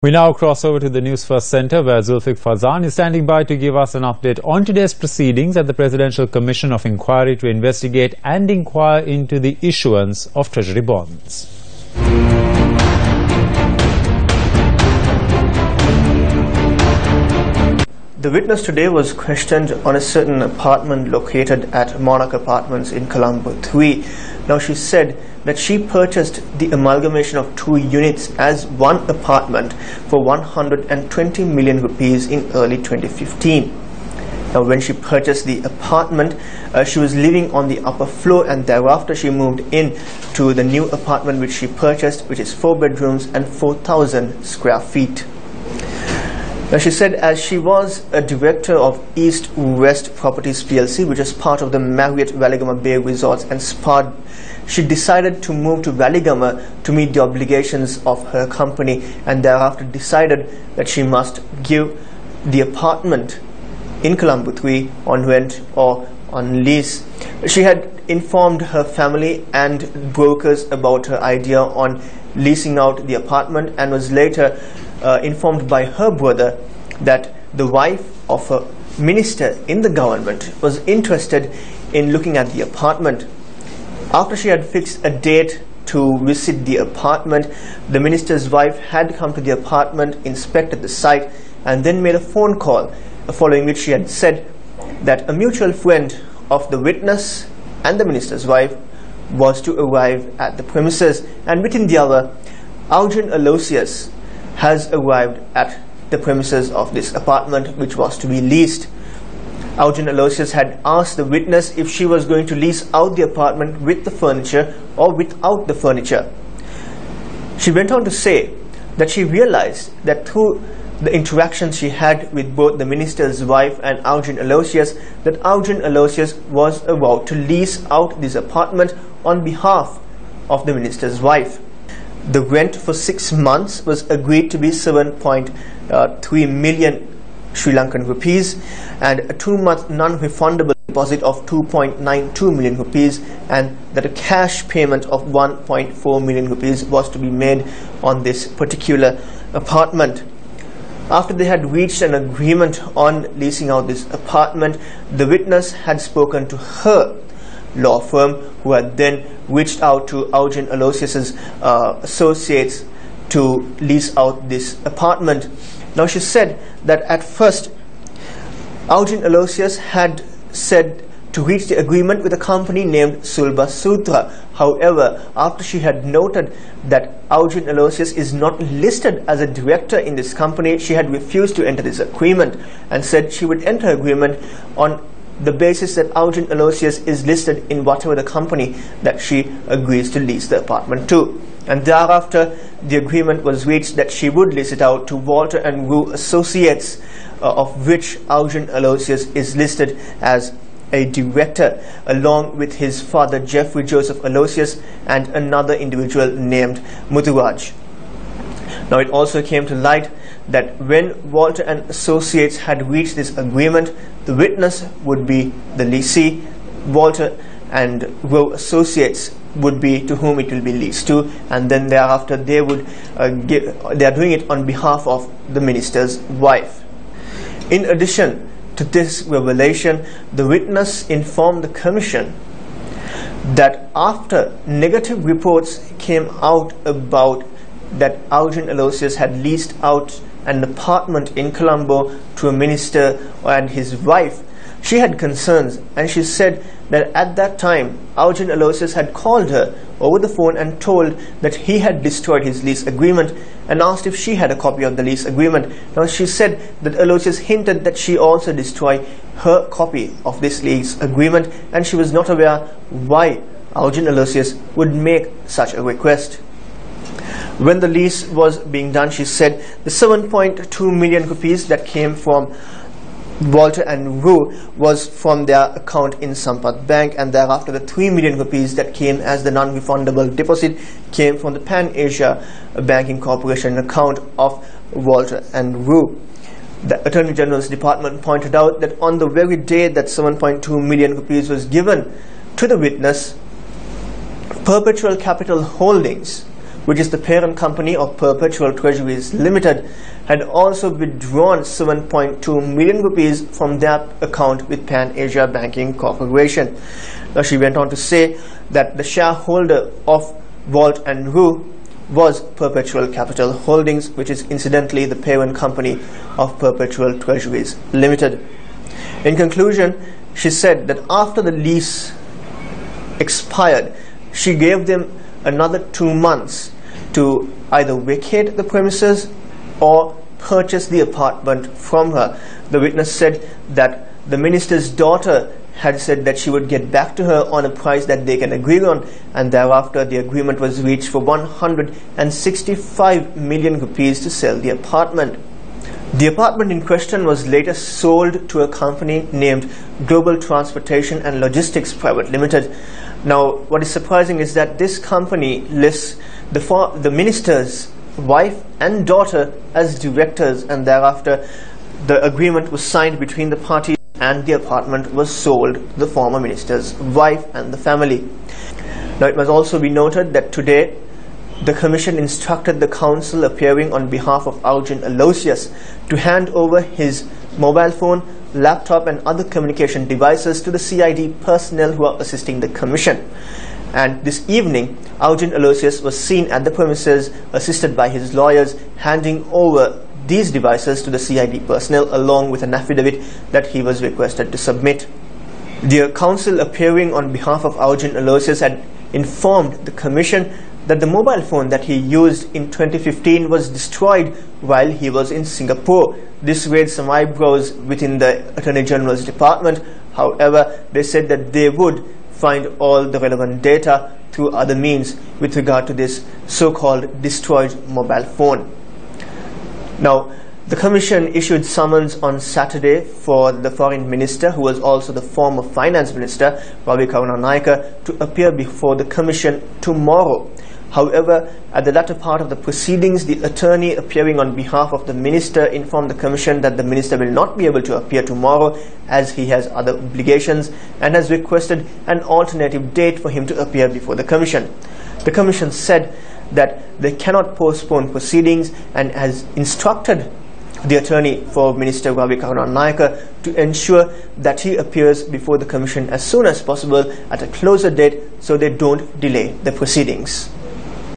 We now cross over to the Newsfirst Centre, where Zulfiq Fazan is standing by to give us an update on today's proceedings at the Presidential Commission of Inquiry to investigate and inquire into the issuance of Treasury bonds. The witness today was questioned on a certain apartment located at Monarch Apartments in Colombo 3. Now, she said that she purchased the amalgamation of 2 units as one apartment for 120 million rupees in early 2015. Now, when she purchased the apartment, she was living on the upper floor, and thereafter she moved in to the new apartment which she purchased, which is 4 bedrooms and 4,000 square feet. Now, she said as she was a director of East West Properties PLC, which is part of the Marriott Waligama Bay Resorts and Spa, she decided to move to Waligama to meet the obligations of her company, and thereafter decided that she must give the apartment in Colombo 3 on rent or on lease. She had informed her family and brokers about her idea on leasing out the apartment, and was later informed by her brother that the wife of a minister in the government was interested in looking at the apartment. After she had fixed a date to visit the apartment, the minister's wife had come to the apartment, inspected the site, and then made a phone call, following which she had said that a mutual friend of the witness and the minister's wife was to arrive at the premises, and within the hour, Arjun Aloysius has arrived at the premises of this apartment, which was to be leased. Arjun Aloysius had asked the witness if she was going to lease out the apartment with the furniture or without the furniture. She went on to say that she realized that through the interactions she had with both the minister's wife and Arjun Aloysius, that Arjun Aloysius was about to lease out this apartment on behalf of the minister's wife. The rent for 6 months was agreed to be 7.3 million Sri Lankan rupees, and a 2-month non-refundable deposit of 2.92 million rupees, and that a cash payment of 1.4 million rupees was to be made on this particular apartment. After they had reached an agreement on leasing out this apartment, the witness had spoken to her law firm, who had then reached out to Arjun Aloysius's associates to lease out this apartment. Now, she said that at first Arjun Aloysius had said to reach the agreement with a company named Sulba Sutra. However, after she had noted that Arjun Aloysius is not listed as a director in this company, she had refused to enter this agreement and said she would enter agreement on the basis that Arjun Aloysius is listed in whatever the company that she agrees to lease the apartment to. And thereafter, the agreement was reached that she would lease it out to Walter and Rue Associates, of which Arjun Aloysius is listed as a director, along with his father Jeffrey Joseph Aloysius and another individual named Muthuraj. Now, it also came to light that when Walter and Associates had reached this agreement, the witness would be the lessee, Walter and Rue Associates would be to whom it will be leased to, and then thereafter they would they are doing it on behalf of the minister's wife. In addition to this revelation, the witness informed the commission that after negative reports came out about that Arjun Aloysius had leased out an apartment in Colombo to a minister and his wife, she had concerns, and she said that at that time Arjun Aloysius had called her over the phone and told that he had destroyed his lease agreement, and asked if she had a copy of the lease agreement. Now, she said that Aloysius hinted that she also destroy her copy of this lease agreement, and she was not aware why Arjun Aloysius would make such a request. When the lease was being done, she said the 7.2 million rupees that came from Walter and Rue was from their account in Sampath Bank, and thereafter the 3 million rupees that came as the non-refundable deposit came from the Pan Asia Banking Corporation account of Walter and Rue. The Attorney General's Department pointed out that on the very day that 7.2 million rupees was given to the witness, Perpetual Capital Holdings, which is the parent company of Perpetual Treasuries Limited, had also withdrawn 7.2 million rupees from their account with Pan Asia Banking Corporation. Now she went on to say that the shareholder of Vault and Rue was Perpetual Capital Holdings, which is incidentally the parent company of Perpetual Treasuries Limited. In conclusion, she said that after the lease expired, she gave them another 2 months to either vacate the premises or purchase the apartment from her. The witness said that the minister's daughter had said that she would get back to her on a price that they can agree on, and thereafter the agreement was reached for 165 million rupees to sell the apartment. The apartment in question was later sold to a company named Global Transportation and Logistics Private Limited. Now, what is surprising is that this company lists the minister's wife and daughter as directors, and thereafter the agreement was signed between the parties and the apartment was sold to the former minister's wife and the family. Now, it must also be noted that today the Commission instructed the council appearing on behalf of Arjun Aloysius to hand over his mobile phone, laptop and other communication devices to the CID personnel who are assisting the Commission. And this evening, Arjun Aloysius was seen at the premises assisted by his lawyers, handing over these devices to the CID personnel along with an affidavit that he was requested to submit. The council appearing on behalf of Arjun Aloysius had informed the Commission that the mobile phone that he used in 2015 was destroyed while he was in Singapore. This raised some eyebrows within the Attorney General's department. However, they said that they would find all the relevant data through other means with regard to this so-called destroyed mobile phone. Now, the Commission issued summons on Saturday for the Foreign Minister, who was also the former Finance Minister, Ravi Karunanayake, to appear before the Commission tomorrow. However, at the latter part of the proceedings, the attorney appearing on behalf of the Minister informed the Commission that the Minister will not be able to appear tomorrow as he has other obligations, and has requested an alternative date for him to appear before the Commission. The Commission said that they cannot postpone proceedings and has instructed the attorney for Minister Ravi Karunanayake to ensure that he appears before the Commission as soon as possible at a closer date so they don't delay the proceedings.